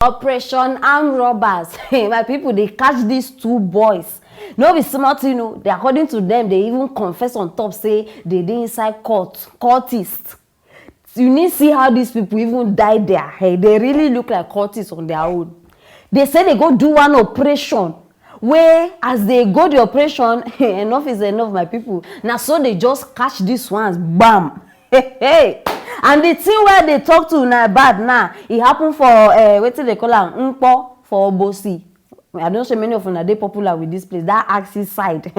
Operation Armed Robbers. My people, they catch these two boys. No be smart, you know. According to them, they even confess on top, say they dey inside cultists. You need to see how these people even dyed their hair. They really look like cultists on their own. They say they go do one operation. Where as they go the operation, enough is enough, my people. Now so they just catch these ones, bam. Hey. And the thing where they talk to na bad now, it happened for what they call am Nkpo for Obosi. I don't say many of them are they popular with this place. That Axis side.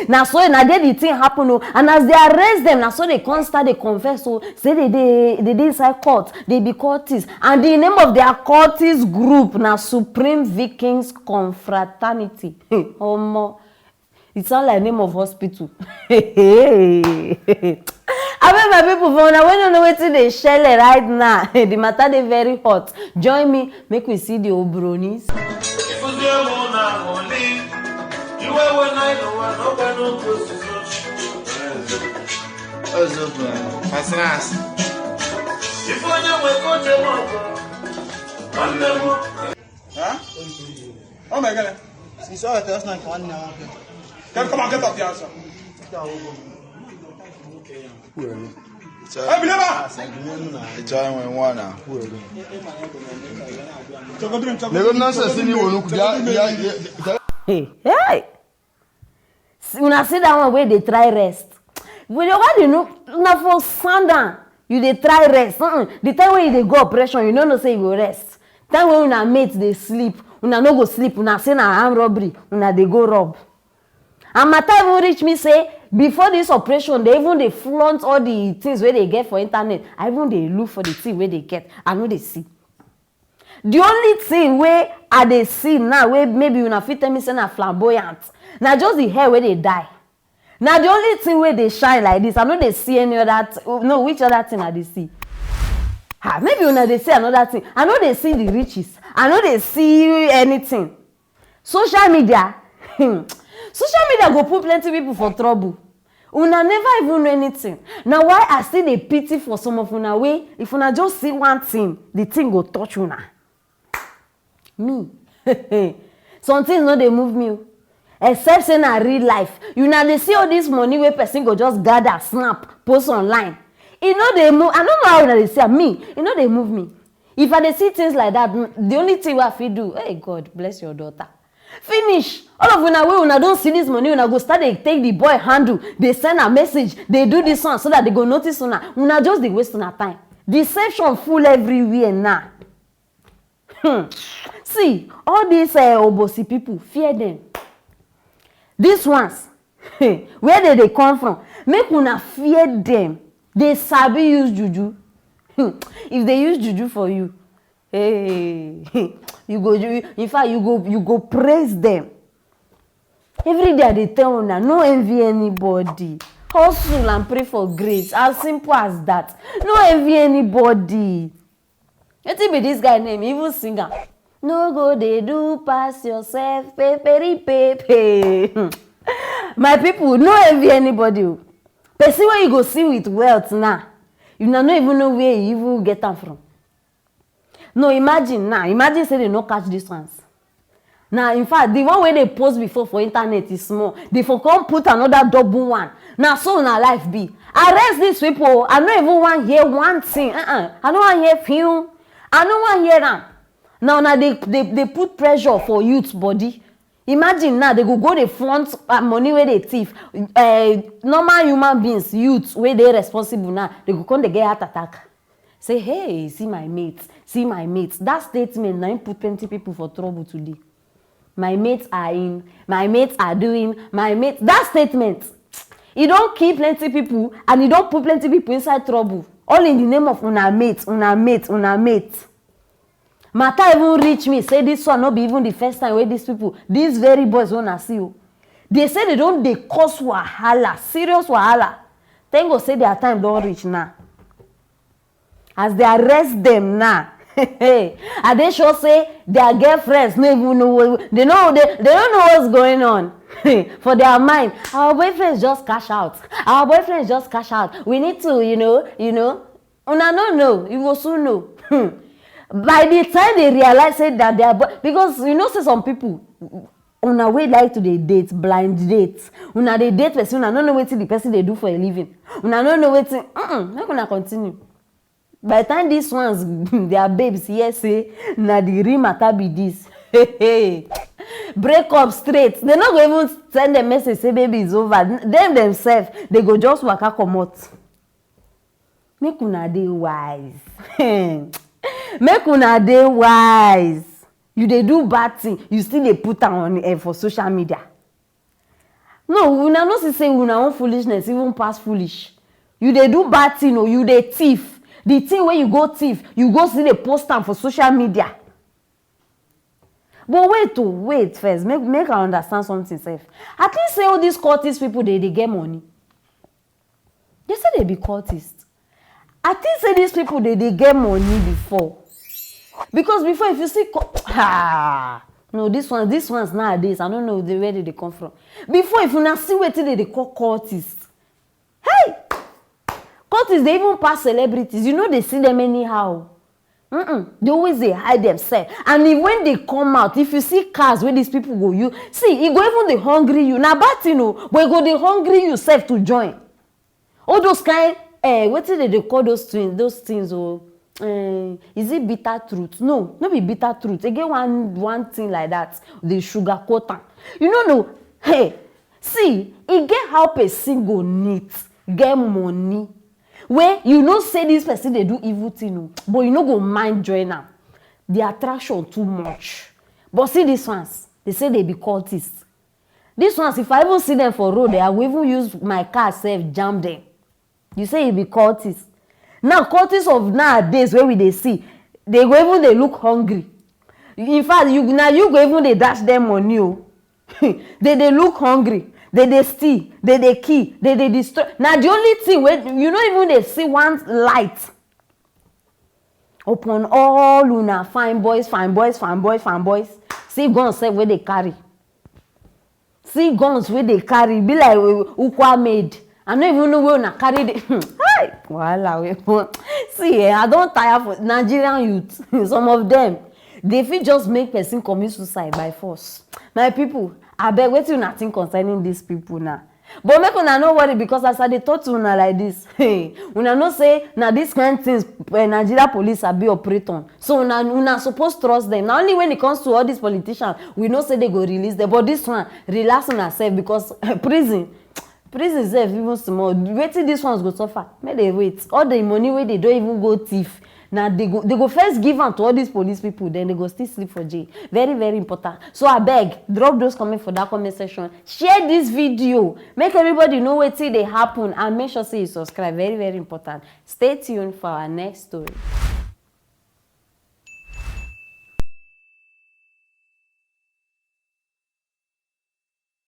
Now so na there the thing happen, and as they arrest them, now so they can't start they confess. So say they inside court, they be cultists, and the name of their cultist group now Supreme Vikings Confraternity. It sounds like name of hospital. I mean, my people, when you know what they shell right now, the matter they very hot. Join me, make we see the Obronies. Oh my God! Since all the not one now. Come on, get up the answer. Hey! When I see that one where they try rest. When you want to know, now for sundown, you they try rest. The time when they go operation, you don't know say you go rest. Time when una mate they sleep, una no go sleep, una say na armed robbery, una they go rob. And my time even reach me say, before this operation, they flaunt all the things where they get for internet. I even they look for the thing where they get. I know they see. The only thing where I they see now, where maybe you fit tell me say na flamboyant. Now just the hair where they dye. Now the only thing where they shine like this, I know they see any other. No, which other thing are they see? Maybe you know they see another thing. I know they see the riches. I know they see anything. Social media. Social media go put plenty people for trouble. Una never even know anything. Now why I see the pity for some of una way, if una just see one thing, the thing go touch una. Me. Some things no they move me. Except say na real life. You know they see all this money where person go just gather, snap, post online. You know they move. I don't know how they say me. You know they move me. If I they see things like that, the only thing I feel do, hey God bless your daughter. Finish. All of una way una don't see this money, una go start they take the boy handle, they send a message, they do this one so that they go notice una. Una just they waste una time. Deception full everywhere now. See, all these Obosi people, fear them. These ones, where they come from, make una fear them. They sabi use juju. If they use juju for you, hey, in fact, you go praise them. Every day they tell una, no envy anybody. Hustle and pray for grace. As simple as that. No envy anybody. Let it be this guy name, even singer. No go they do pass yourself, pepe. My people, no envy anybody. Person where you go see with wealth now, you don't even know where you even get them from. No, imagine say they no catch these ones. Now, in fact, the one where they post before for internet is small. They for come put another double one. Now, so na life be. Arrest these people. I don't even want to hear one thing. I don't want to hear film. I don't want to hear them. Now they put pressure for youth body. Imagine now they go they flaunt money where they thief. Normal human beings, youth where they responsible now, they go come they get heart attack. Say, hey, see my mates. That statement now put 20 people for trouble today. My mates are in, my mates are doing, my mates. That statement, it don't keep plenty people and it don't put plenty people inside trouble. All in the name of una mates. Matter even reach me, say this one not be even the first time where these people, these very boys wanna see you. They say they cause wahala, serious wahala. Thank God say their time don't reach now. As they arrest them now, and they sure say their girlfriends no even know they don't know what's going on. For their mind, our boyfriends just cash out. We need to, you know. Una no know, you will soon know. by the time they realize say that they are because you know say some people una wey like to dey date blind date una dey date person una no know wetin the person dey do for a living una no know wetin make una continue by the time these ones their babes hear say na the real matter be this break up straight they no go even send them message say baby is over them themselves they go just waka comot make una dey wise make una dey wise you dey do bad thing you still dey put am on for social media no una no see say una own foolishness even pass foolish you dey do bad thing o you dey thief the thing wey you go thief you go still dey post am for social media but wait first make I understand something sef I think say all these cultist people dey get money they say they be cultist I think say these people dey get money before because before if you see no this ones nowadays I don't know where they come from before if una see wetin they call cultists hey cultists dey even pass celebrities you know they see them anyhow they always dey hide themselves and if when they come out if you see cars wey these people go use see e go even dey hungry you na bad thing o but e go dey hungry you sef to join all those kind wetin dey call those things o is it bitter truth no be bitter truth e get one thing like that the sugar coat am you no know hey see e get how person go neat get money wey you know say this person dey do evil thing o but you no go mind join am the attraction too much but see these ones they say they be cultists these ones if I even see them for road I will even use my car sef jam them you say e be cultist now cultists of nowadays wey we dey see they go even dey look hungry in fact you go even dey dash them money o they dey look hungry they dey steal they dey kill they dey destroy na the only thing wey you no even dey see one light upon all una fine boys see guns sef wey dey carry see guns wey dey carry be like ukwa maid I no even know where una carry the wahala wey see I don tire for Nigerian youth some of them they fit just make person commit suicide by force my people abeg wetin una think concerning these people now but make una no worry because as I dey talk to una like this una know say na this kind things Nigeria police sabi operate on so una suppose trust them na only when it comes to all these politicians we know say they go release them but this one relax una sef because prison sef even small wetin these ones go suffer make they wait all the money wey they don even go thief na they go first give am to all these police people then they go still sleep for jail very very important so abeg drop those comments for that comment section share this video make everybody know wetin dey happen and make sure say you subscribe very very important stay tuned for our next story.